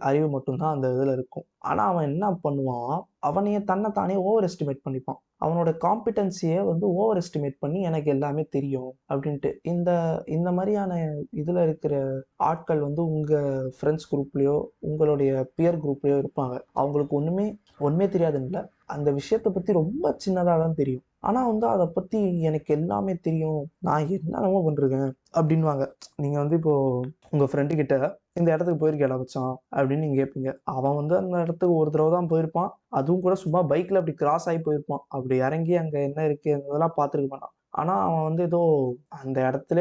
அறிவு மட்டும்தான் அந்த இதில் இருக்கும். ஆனால் அவன் என்ன பண்ணுவான், அவனையே தன்னைத்தானே ஓவர் எஸ்டிமேட் பண்ணிப்பான். அவனோட காம்பிடன்சியை வந்து ஓவர் எஸ்டிமேட் பண்ணி எனக்கு எல்லாமே தெரியும் அப்படின்ட்டு இந்த மாதிரியான இதில் இருக்கிற ஆட்கள் வந்து உங்கள் ஃப்ரெண்ட்ஸ் குரூப்லேயோ உங்களுடைய பியர் குரூப்லேயோ இருப்பாங்க. அவங்களுக்கு ஒன்றுமே தெரியாதுன்னு அந்த விஷயத்தை பற்றி ரொம்ப சின்னதாக தான் தெரியும். ஆனால் வந்து அதை பற்றி எனக்கு எல்லாமே தெரியும், நான் என்னென்னமோ பண்ணிருக்கேன் அப்படின்வாங்க. நீங்கள் வந்து இப்போது உங்கள் ஃப்ரெண்டுக்கிட்ட இந்த இடத்துக்கு போயிருக்கேடா வச்சான் அப்படின்னு நீங்கள் கேட்பீங்க. அவன் வந்து அந்த இடத்துக்கு ஒரு தடவை தான் போயிருப்பான். அதுவும் கூட சும்மா பைக்கில் அப்படி கிராஸ் ஆகி போயிருப்பான். அப்படி இறங்கி அங்கே என்ன இருக்குது அதெல்லாம் பார்த்துருக்க மாட்டான். ஆனால் அவன் வந்து ஏதோ அந்த இடத்துல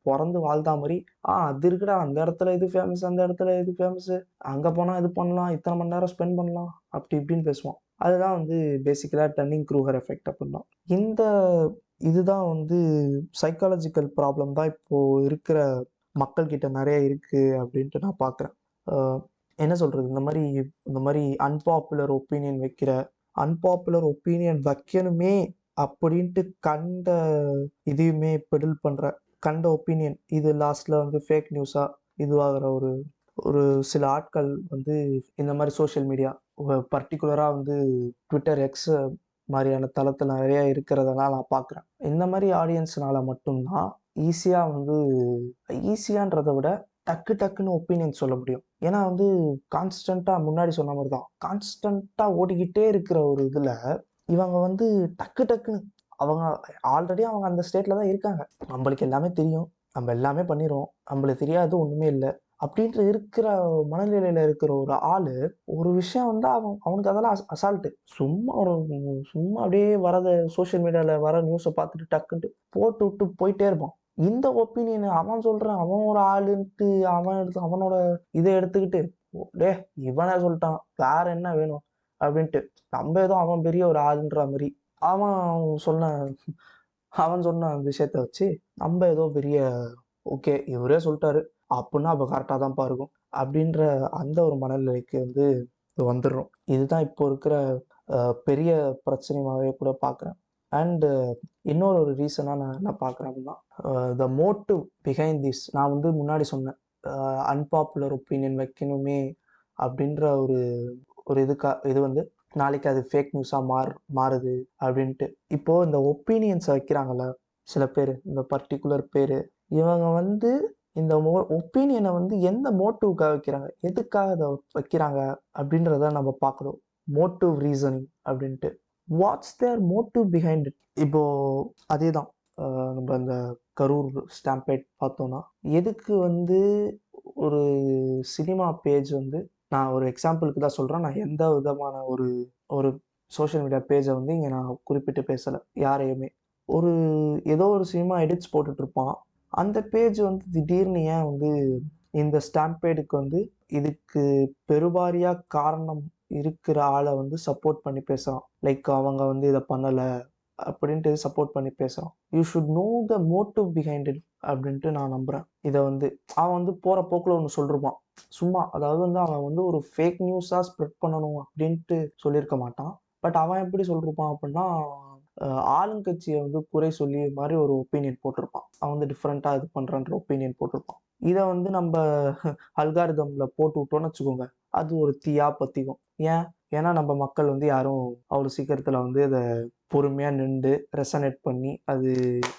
பிறந்து வாழ்ந்தா மாதிரி அது இருக்குடா அந்த இடத்துல இது ஃபேமஸ், அந்த இடத்துல இது ஃபேமஸ்ஸு, அங்கே போனால் இது பண்ணலாம், இத்தனை மணி நேரம் ஸ்பெண்ட் பண்ணலாம் அப்படி இப்படின்னு பேசுவான். அதுதான் வந்து பேசிக்கலாக டன்னிங் க்ரூகர் எஃபெக்ட் அப்படின்னா. இதுதான் வந்து சைக்காலஜிக்கல் ப்ராப்ளம் தான் இப்போது இருக்கிற மக்கள்கிட்ட நிறைய இருக்குது அப்படின்ட்டு நான் பார்க்குறேன். என்ன சொல்கிறது, இந்த மாதிரி அன்பாப்புலர் ஒப்பீனியன் வைக்கணுமே அப்படின்ட்டு இதையுமே பெடில் பண்ணுற கண்ட ஒப்பீனியன் இது லாஸ்ட்டில் வந்து ஃபேக் நியூஸாக இதுவாகிற ஒரு சில ஆட்கள் வந்து இந்த மாதிரி சோஷியல் மீடியா பர்டிகுலராக வந்து ட்விட்டர் எக்ஸ் மாதிரியான தளத்தில் நிறைய இருக்கிறதெல்லாம் நான் பார்க்குறேன். இந்த மாதிரி ஆடியன்ஸ்னால மட்டும்தான் ஈஸியான்றதை விட டக்குன்னு ஒப்பீனியன் சொல்ல முடியும். ஏன்னா வந்து கான்ஸ்டண்ட்டாக முன்னாடி சொன்ன மாதிரி தான் கான்ஸ்டண்ட்டாக ஓடிக்கிட்டே இருக்கிற ஒரு இதில் இவங்க வந்து டக்குன்னு அவங்க ஆல்ரெடி அவங்க அந்த ஸ்டேட்டில் தான் இருக்காங்க. நம்மளுக்கு எல்லாமே தெரியும், நம்ம எல்லாமே பண்ணிடுவோம், நம்மளுக்கு தெரியாது ஒன்றுமே இல்லை அப்படின்ற இருக்கிற மனநிலையில இருக்கிற ஒரு ஆளு ஒரு விஷயம் வந்து அவனுக்கு அதெல்லாம் அசால்ட்டு. சும்மா அப்படியே வரத சோசியல் மீடியால வர நியூஸை பார்த்துட்டு டக்குன்ட்டு போட்டு விட்டு போயிட்டே இருப்பான். இந்த ஒப்பீனியன் அவன் சொல்றான், அவன் ஒரு ஆளுன்ட்டு அவனோட இதை எடுத்துக்கிட்டு டே இவனே சொல்லிட்டான் வேற என்ன வேணும் அப்படின்ட்டு நம்ம ஏதோ அவன் பெரிய ஒரு ஆளுன்ற மாதிரி அவன் சொன்ன அவன் சொன்ன விஷயத்த வச்சு நம்ம ஏதோ பெரிய ஓகே இவரே சொல்லிட்டாரு அப்படின்னா அப்போ கரெக்டாக தான்ப்பா இருக்கும் அப்படின்ற அந்த ஒரு மனநிலைக்கு வந்து வந்துடுறோம். இதுதான் இப்போ இருக்கிற பெரிய பிரச்சனையாகவே கூட பார்க்குறேன். அண்டு இன்னொரு ஒரு ரீசனாக நான் என்ன பார்க்குறேன் அப்படின்னா த மோட்டிவ் பிஹைண்ட் திஸ். நான் வந்து முன்னாடி சொன்னேன் அன்பாப்புலர் ஒப்பீனியன் வைக்கணுமே அப்படின்ற ஒரு ஒரு இது வந்து நாளைக்கு அது ஃபேக் நியூஸாக மாறுது அப்படின்ட்டு. இப்போது இந்த ஒப்பீனியன்ஸை வைக்கிறாங்கல்ல சில பேர், இந்த பர்டிகுலர் பேர், இவங்க வந்து இந்த ஒப்பீனியனை வந்து எந்த மோட்டிவ்க்காக வைக்கிறாங்க, எதுக்காக அதை வைக்கிறாங்க அப்படின்றத நம்ம பார்க்கணும். மோட்டிவ் ரீசனிங் அப்படின்ட்டு what's their motive behind it. இப்போது அதே தான் நம்ம இந்த கரூர் ஸ்டாம்பேட் பார்த்தோன்னா எதுக்கு வந்து ஒரு சினிமா பேஜ் வந்து நான் ஒரு எக்ஸாம்பிளுக்கு தான் சொல்கிறேன். நான் எந்த விதமான ஒரு ஒரு சோஷியல் மீடியா பேஜை வந்து இங்கே நான் குறிப்பிட்டு பேசலை யாரையுமே. ஒரு ஏதோ ஒரு சினிமா எடிட்ஸ் போட்டுட்ருப்பான். அந்த பேஜ் வந்து திடீர்னு ஏன் வந்து இந்த ஸ்டாம்பேடுக்கு வந்து இதுக்கு பெருவாரியாக காரணம் இருக்கிற ஆளை வந்து சப்போர்ட் பண்ணி பேசுகிறான். லைக் அவங்க வந்து இதை பண்ணலை அப்படின்ட்டு சப்போர்ட் பண்ணி பேசுகிறான். You should know the motive behind it அப்படின்ட்டு நான் நம்புகிறேன். இதை வந்து அவன் வந்து போகிற போக்கில் ஒன்று சொல்லிருப்பான் சும்மா. அதாவது வந்து அவன் வந்து ஒரு ஃபேக் நியூஸாக ஸ்ப்ரெட் பண்ணணும் அப்படின்ட்டு சொல்லியிருக்க மாட்டான். பட் அவன் எப்படி சொல்லிருப்பான் அப்படின்னா ஆளுங்கட்சியை வந்து குறை சொல்லி மாதிரி ஒரு ஒப்பீனியன் போட்டிருப்பான். அவன் வந்து டிஃப்ரெண்ட்டாக இது பண்ணுறான்ற ஒப்பீனியன் போட்டிருப்பான். இதை வந்து நம்ம அல்காரிதமில் போட்டு விட்டோன்னு வச்சுக்கோங்க, அது ஒரு தீயா பற்றிக்கும். ஏன்னா நம்ம மக்கள் வந்து யாரும் அவ்வளோ சீக்கிரத்தில் வந்து இதை பொறுமையாக நின்று ரெசனேட் பண்ணி அது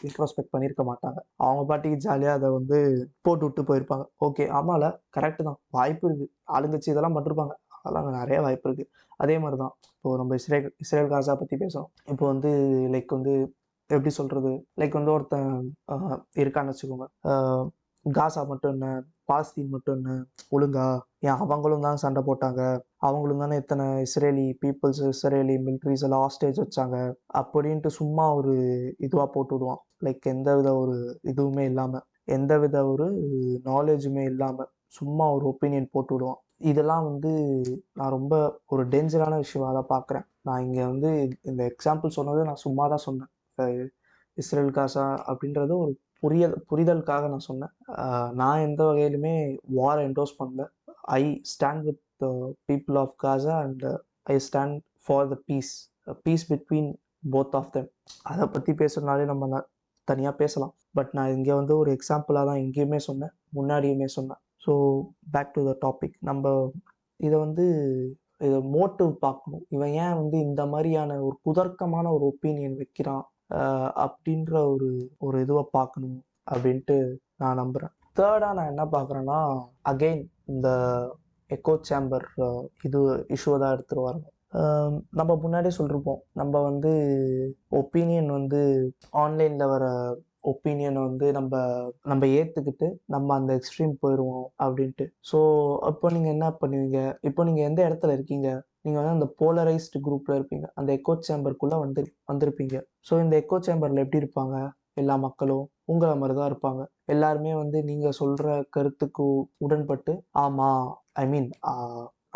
இன்ட்ரோஸ்பெக்ட் பண்ணியிருக்க மாட்டாங்க. அவங்க பாட்டிக்கு ஜாலியாக அதை வந்து போட்டு விட்டு போயிருப்பாங்க. ஓகே ஆமால கரெக்டு தான், வாய்ப்பு இருக்குது, ஆளுங்கட்சி இதெல்லாம் பண்ணிருப்பாங்க, அதெல்லாம் நிறைய வாய்ப்பு இருக்குது. அதே மாதிரி தான் இப்போது நம்ம இஸ்ரேல் காசா பற்றி பேசுகிறோம். இப்போ வந்து லைக் வந்து எப்படி சொல்கிறது, லைக் வந்து ஒருத்தன் இருக்கான்னு வச்சுக்கோங்க, காசா மட்டும் என்ன, பாலஸ்தீன் மட்டும் என்ன ஒழுங்கா, ஏன் அவங்களும் தான் சண்டை போட்டாங்க, அவங்களும் தானே இத்தனை இஸ்ரேலி பீப்புள்ஸ் இஸ்ரேலி மிலிட்ரிஸ் எல்லாம் ஹாஸ்டேஜ் வச்சாங்க அப்படின்ட்டு சும்மா ஒரு இதுவாக போட்டு விடுவான். லைக் எந்த வித ஒரு இதுவுமே இல்லாமல், எந்த வித ஒரு நாலேஜுமே இல்லாமல் சும்மா ஒரு ஒப்பீனியன் போட்டு விடுவான். இதெல்லாம் வந்து நான் ரொம்ப ஒரு டேஞ்சரான விஷயமாக தான் பார்க்குறேன். நான் இங்கே வந்து இந்த எக்ஸாம்பிள் சொன்னது நான் சும்மா தான் சொன்னேன். இஸ்ரேல் காசா அப்படின்றது ஒரு புரிதலுக்காக நான் சொன்னேன். நான் எந்த வகையிலுமே வாரை என்டோஸ் பண்ணல. I stand with people of Gaza and I stand for the peace between both of them. அதை பற்றி பேசுகிறதுனாலே நம்ம தனியாக பேசலாம். பட் நான் இங்கே வந்து ஒரு எக்ஸாம்பிளாக தான் எங்கேயுமே சொன்னேன், முன்னாடியுமே சொன்னேன். So back to the topic. நம்ம இதை வந்து இதை மோட்டிவ் பார்க்கணும். இவன் ஏன் வந்து இந்த மாதிரியான ஒரு குதர்க்கமான ஒரு ஒப்பீனியன் வைக்கிறான் அப்படின்ற ஒரு இதுவை பார்க்கணும் அப்படின்ட்டு நான் நம்புகிறேன். தேர்டாக நான் என்ன பார்க்குறேன்னா, அகெயின் இந்த எக்கோ சேம்பர் இது இஷ்யூவை தான் எடுத்துகிட்டு வரோம். நம்ம முன்னாடியே சொல்லிருப்போம், நம்ம வந்து ஒப்பீனியன் வந்து ஆன்லைனில் வர ஒப்பீனியனை வந்து நம்ம ஏற்றுக்கிட்டு நம்ம அந்த எக்ஸ்ட்ரீம் போயிடுவோம் அப்படின்ட்டு. ஸோ அப்போ நீங்கள் என்ன பண்ணுவீங்க, இப்போ நீங்கள் எந்த இடத்துல இருக்கீங்க, நீங்கள் வந்து அந்த போலரைஸ்டு குரூப்பில் இருப்பீங்க, அந்த எக்கோ சேம்பருக்குள்ளே வந்திருப்பீங்க. ஸோ இந்த எக்கோ சேம்பரில் எப்படி இருப்பாங்க, எல்லா மக்களும் உங்களை மாதிரி தான் இருப்பாங்க. எல்லாருமே வந்து நீங்கள் சொல்கிற கருத்துக்கு உடன்பட்டு ஆமாம், ஐ மீன்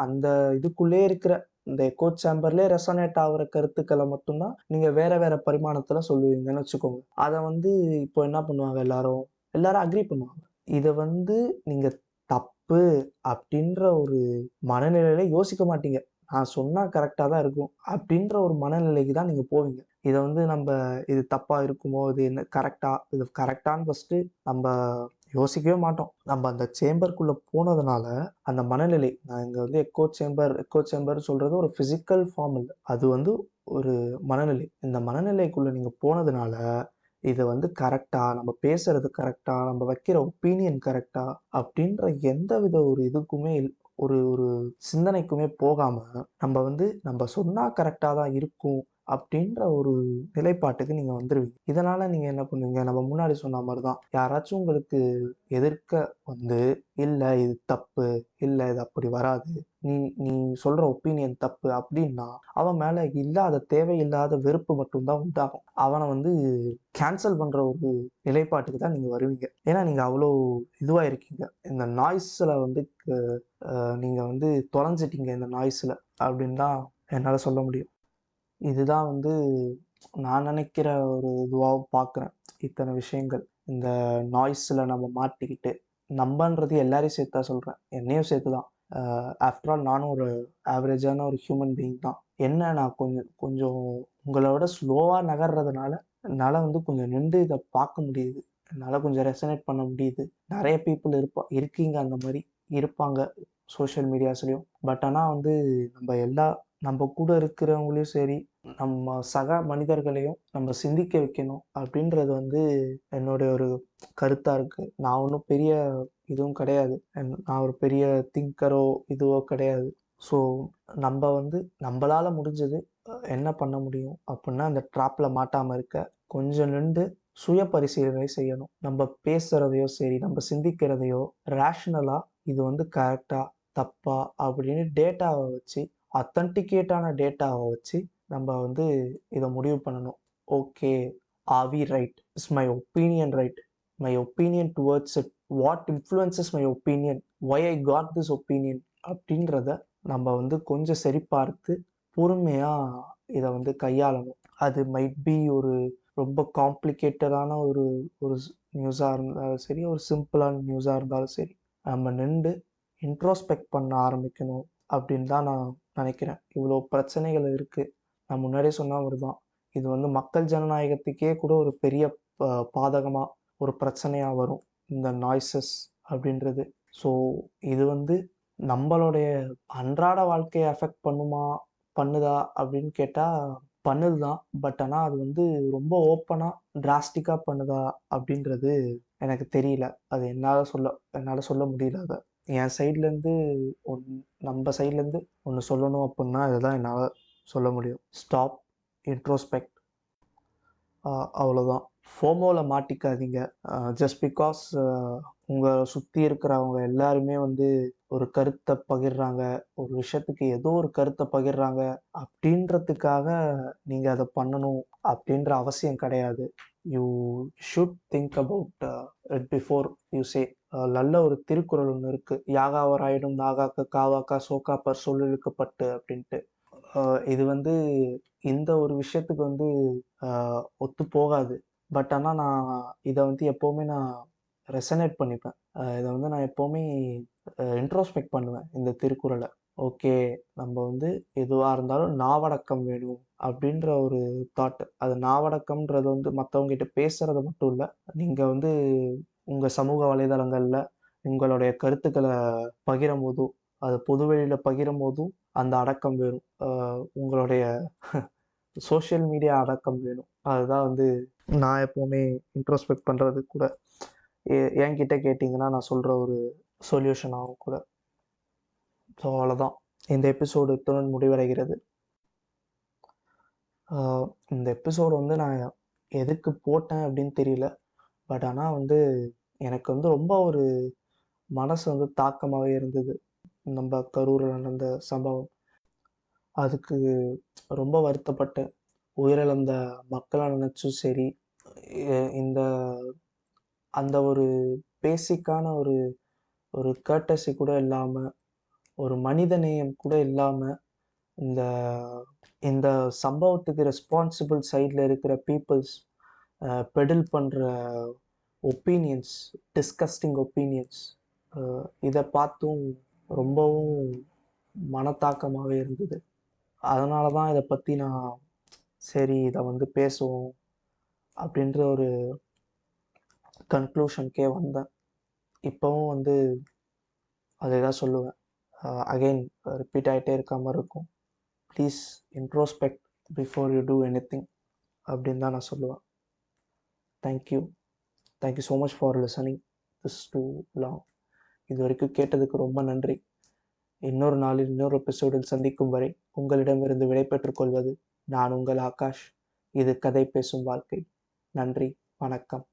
அந்த இதுக்குள்ளே இருக்கிற இந்த எக்கோ சேம்பர்லேயே ரெசனேட் ஆகிற கருத்துக்களை மட்டும்தான் நீங்கள் வேற வேற பரிமாணத்தில் சொல்லுவீங்கன்னு வச்சுக்கோங்க. அதை வந்து இப்போ என்ன பண்ணுவாங்க, எல்லாரும் அக்ரி பண்ணுவாங்க. இதை வந்து நீங்கள் தப்பு அப்படின்ற ஒரு மனநிலையில யோசிக்க மாட்டீங்க. நான் சொன்னால் கரெக்டாக தான் இருக்கும் அப்படின்ற ஒரு மனநிலைக்கு தான் நீங்கள் போவீங்க. இதை வந்து இது தப்பாக இருக்குமோ, இது என்ன இது கரெக்டான்னு ஃபஸ்ட்டு நம்ம யோசிக்கவே மாட்டோம். நம்ம அந்த சேம்பருக்குள்ளே போனதுனால அந்த மனநிலை, நான் இங்கே வந்து எக்கோ சேம்பர் சொல்கிறது ஒரு ஃபிசிக்கல் ஃபார்ம் இல்லை, அது வந்து ஒரு மனநிலை. இந்த மனநிலைக்குள்ளே நீங்கள் போனதுனால இது வந்து கரெக்டாக, நம்ம பேசுறது கரெக்டாக, நம்ம வைக்கிற ஒப்பீனியன் கரெக்டாக அப்படின்ற எந்த வித ஒரு இதுக்குமே ஒரு ஒரு சிந்தனைக்குமே போகாமல் நம்ம வந்து நம்ம சொன்னால் கரெக்டாக தான் இருக்கும் அப்படின்ற ஒரு நிலைப்பாட்டுக்கு நீங்கள் வந்துடுவீங்க. இதனால் நீங்கள் என்ன பண்ணுவீங்க, நம்ம முன்னாடி சொன்ன மாதிரி தான், யாராச்சும் உங்களுக்கு எதிர்க்க வந்து இல்லை இது தப்பு, இல்லை இது அப்படி வராது, நீ நீ சொல்கிற ஒப்பீனியன் தப்பு அப்படின்னா அவன் மேலே இல்லாத தேவையில்லாத வெறுப்பு மட்டும்தான் உண்டாகும். அவனை வந்து கேன்சல் பண்ணுற ஒரு நிலைப்பாட்டுக்கு தான் நீங்கள் வருவீங்க. ஏன்னா நீங்கள் அவ்வளோ இதுவாக இருக்கீங்க, இந்த நாய்ஸில் வந்து நீங்கள் வந்து தொலைஞ்சிட்டீங்க இந்த நாய்ஸில் அப்படின்னு தான் என்னால் சொல்ல முடியும். இதுதான் வந்து நான் நினைக்கிற ஒரு இதுவாக பார்க்குறேன். இத்தனை விஷயங்கள் இந்த நாய்ஸில் நம்ம மாட்டிக்கிட்டு, நம்பன்றது எல்லாரையும் சேர்த்து தான் சொல்கிறேன், என்னையும் சேர்த்து தான். ஆஃப்டர் ஆல் நானும் ஒரு ஆவரேஜான ஒரு ஹியூமன் பீயிங் தான். என்ன நான் கொஞ்சம் கொஞ்சம் உங்களோட ஸ்லோவாக நகர்றதுனால என்னால் வந்து கொஞ்சம் நின்று இதை பார்க்க முடியுது, என்னால் கொஞ்சம் ரெசனேட் பண்ண முடியுது. நிறைய பீப்புள் இருக்கீங்க அந்த மாதிரி இருப்பாங்க சோஷியல் மீடியாஸ்லேயும். பட் ஆனால் வந்து நம்ம கூட இருக்கிறவங்களையும் சரி, நம்ம சக மனிதர்களையும் நம்ம சிந்திக்க வைக்கணும் அப்படின்றது வந்து என்னுடைய ஒரு கருத்தாக இருக்குது. நான் ஒன்றும் பெரிய இதுவும் கிடையாது, நான் ஒரு பெரிய திங்கரோ இதுவோ கிடையாது. ஸோ நம்ம வந்து நம்மளால் முடிஞ்சது என்ன பண்ண முடியும் அப்படின்னா, அந்த ட்ராப்பில் மாட்டாமல் இருக்க கொஞ்சம் நின்று சுய பரிசீலனை செய்யணும். நம்ம பேசுகிறதையோ சரி, நம்ம சிந்திக்கிறதையோ ரேஷ்னலாக இது வந்து கரெக்டாக தப்பா அப்படின்னு டேட்டாவை வச்சு, அத்தன்டிகேட்டான டேட்டாவை வச்சு நம்ம வந்து இதை முடிவு பண்ணணும். Okay, are we right, is my opinion right, my opinion towards it, what influences my opinion, why I got this opinion அப்படின்றத நம்ம வந்து கொஞ்சம் சரி பார்த்து பொறுமையாக இதை வந்து கையாளணும். அது மைட் பி ஒரு ரொம்ப காம்ப்ளிகேட்டடான ஒரு ஒரு நியூஸாக இருந்தாலும் சரி, ஒரு சிம்பிளான நியூஸாக இருந்தாலும் சரி, நம்ம நின்று இன்ட்ரோஸ்பெக்ட் பண்ண ஆரம்பிக்கணும் அப்படின்னு தான் நான் நினைக்கிறேன். இவ்வளோ பிரச்சனைகள் இருக்குது. நான் முன்னாடியே சொன்ன மாதிரி தான், இது வந்து மக்கள் ஜனநாயகத்துக்கே கூட ஒரு பெரிய பாதகமாக ஒரு பிரச்சனையாக வரும் இந்த நாய்ஸஸ் அப்படின்றது. ஸோ இது வந்து நம்மளுடைய அன்றாட வாழ்க்கையை அஃபெக்ட் பண்ணுதா அப்படின்னு கேட்டால் பண்ணுது தான். பட் ஆனால் அது வந்து ரொம்ப ஓப்பனாக டிராஸ்டிக்காக பண்ணுதா அப்படின்றது எனக்கு தெரியல. அது என்னால் சொல்ல முடியல. அதை என் சைட்லேருந்து நம்ம சைட்லேருந்து ஒன்று சொல்லணும் அப்படின்னா இதுதான் என்னால் சொல்ல முடியும். ஸ்டாப், இன்ட்ரோஸ்பெக்ட், அவ்வளோதான். ஃபோமோவில் மாட்டிக்காதீங்க. ஜஸ்ட் பிகாஸ் உங்களை சுற்றி இருக்கிறவங்க எல்லாருமே வந்து ஒரு கருத்தை பகிர்றாங்க, ஒரு விஷயத்துக்கு ஏதோ ஒரு கருத்தை பகிர்றாங்க அப்படின்றதுக்காக நீங்கள் அதை பண்ணணும் அப்படின்ற அவசியம் கிடையாது. You should think about it before you say. நல்ல ஒரு திருக்குறள் ஒன்று இருக்குது, யாகாவராயினும் நாகாக்க காவாக்கா சோக்காப்பர் சொல்லிழுக்கப்பட்டு அப்படின்ட்டு. இது வந்து இந்த ஒரு விஷயத்துக்கு வந்து ஒத்து போகாது. பட் ஆனால் நான் இதை வந்து எப்போவுமே நான் ரெசனேட் பண்ணிப்பேன். இதை வந்து நான் எப்போவுமே இன்ட்ரோஸ்பெக்ட் பண்ணுவேன் இந்த திருக்குறளை. ஓகே, நம்ம வந்து எதுவாக இருந்தாலும் நாவடக்கம் வேணும் அப்படின்ற ஒரு தாட். அது நாவடக்கம்ன்றது வந்து மற்றவங்ககிட்ட பேசுறது மட்டும் இல்லை, நீங்கள் வந்து உங்கள் சமூக வலைதளங்களில் உங்களுடைய கருத்துக்களை பகிரும் போதும், அது பொதுவெளியில் பகிரும் போதும் அந்த அடக்கம் வேணும். உங்களுடைய சோஷியல் மீடியா அடக்கம் வேணும். அதுதான் வந்து நான் எப்போவுமே இன்ட்ரோஸ்பெக்ட் பண்ணுறது கூட என்கிட்ட கேட்டிங்கன்னா நான் சொல்கிற ஒரு சொல்யூஷனாகவும் கூட. ஸோ அவ்வளோதான், இந்த எபிசோடு இத்துடன் முடிவடைகிறது. இந்த எபிசோடு வந்து நான் எதுக்கு போட்டேன் அப்படின்னு தெரியல. பட் ஆனால் வந்து எனக்கு வந்து ரொம்ப ஒரு மனசு வந்து தாக்கமாகவே இருந்தது நம்ம கரூரில் நடந்த சம்பவம். அதுக்கு ரொம்ப வருத்தப்பட்டேன். உயிரிழந்த மக்களை நினச்சும் சரி, இந்த அந்த ஒரு பேசிக்கான ஒரு ஒரு கர்ட்டசி கூட இல்லாமல், ஒரு மனிதநேயம் கூட இல்லாமல், இந்த இந்த சம்பவத்துக்கு ரெஸ்பான்சிபிள் சைடில் இருக்கிற பீப்புள்ஸ் பெடில் பண்ணுற ஒப்பீனியன்ஸ், டிஸ்கஸ்டிங் ஒப்பீனியன்ஸ், இதை பார்த்தும் ரொம்பவும் மனத்தாக்கமாகவே இருந்தது. அதனால தான் இதை பற்றி நான் சரி இதை வந்து பேசுவோம் அப்படின்ற ஒரு கன்க்ளூஷனுக்கே வந்தேன். இப்போவும் வந்து அதே தான் சொல்லுவேன். அகெயின் ரிப்பீட் ஆகிட்டே இருக்க மாதிரி இருக்கும். Please introspect before you do anything அப்படின்னு தான் நான் சொல்லுவேன். Thank you so much for listening this too long. இது வரைக்கும் கேட்டதுக்கு ரொம்ப நன்றி. இன்னொரு நாளில் இன்னொரு எபிசோடில் சந்திக்கும் வரை உங்களிடமிருந்து விடைபெற்றுக் கொள்வது நான் உங்கள் ஆகாஷ். இது கதை பேசும் வாழ்க்கை. நன்றி, வணக்கம்.